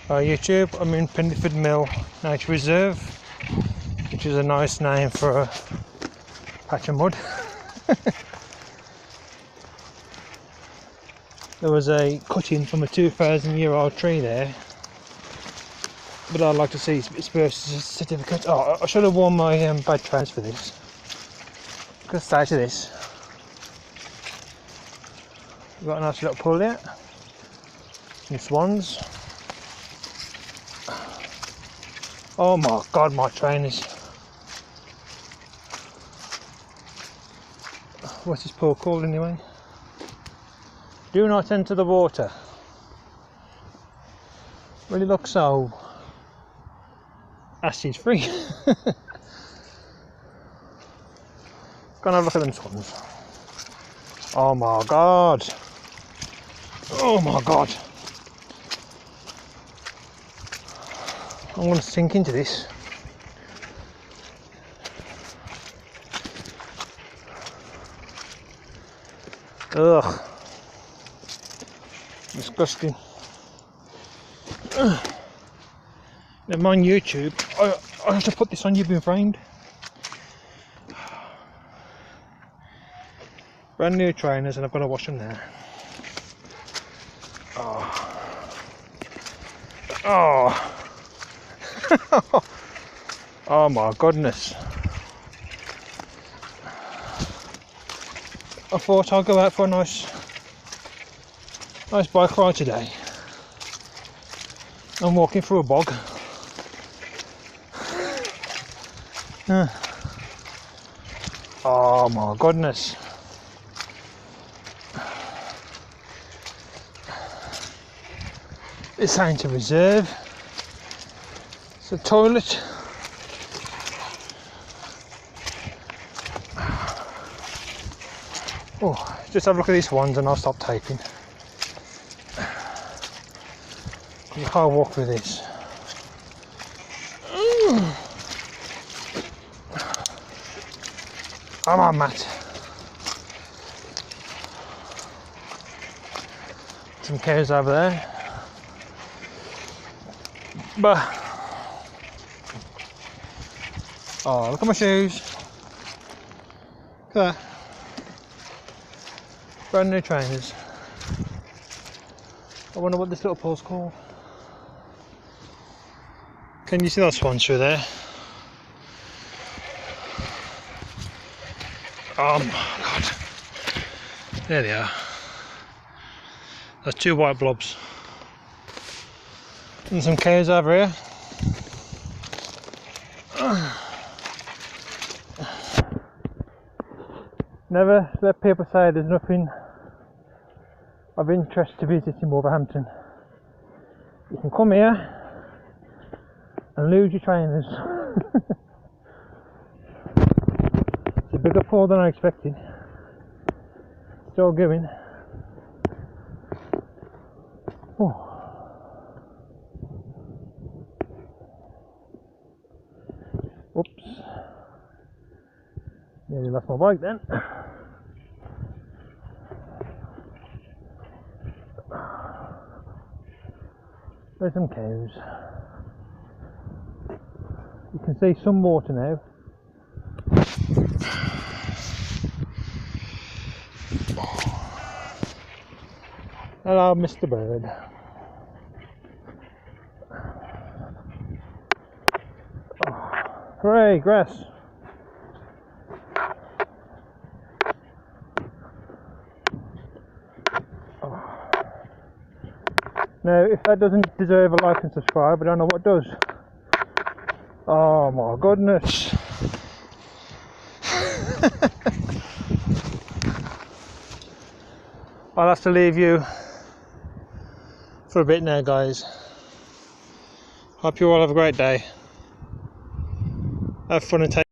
YouTube. I'm in Pendeford Mill Nature Reserve, which is a nice name for a patch of mud. There was a cutting from a 2,000-year-old tree there, but I'd like to see its birth certificate. Oh, I should have worn my badge trainers for this. Look at the stage of this. We've got a nice little pool there. Some swans. Oh my god, my trainers. What's this pool called anyway? Do not enter the water. Really looks so acid free. Go and have a look at them swans. Oh my god. Oh my god. I'm going to sink into this. Ugh. Disgusting. I'm on YouTube. I have to put this on You've Been Framed. Brand new trainers and I've got to wash them now. Oh. Oh. Oh my goodness. I thought I'd go out for a nice bike ride today. I'm walking through a bog. Oh my goodness. This ain't a reserve. It's a toilet. Oh, just have a look at these ones and I'll stop taping. You can't walk with this. Come on, Matt. Some cows over there. But oh, look at my shoes. Look at that. Brand new trainers. I wonder what this little pool's called. Can you see those swans through there? Oh my god. There they are. There's two white blobs. And some cows over here. Never let people say there's nothing of interest to visit in Wolverhampton. You can come here and lose your trainers. It's a bigger pool than I expected. Still going. Oh. Oops. Nearly lost my bike then. There's some cows. You can see some water now. Hello, Mr. Bird. Oh, hooray, grass. Now, if that doesn't deserve a like and subscribe, I don't know what does. Oh my goodness. I'll have to leave you for a bit now, guys. Hope you all have a great day. Have fun and take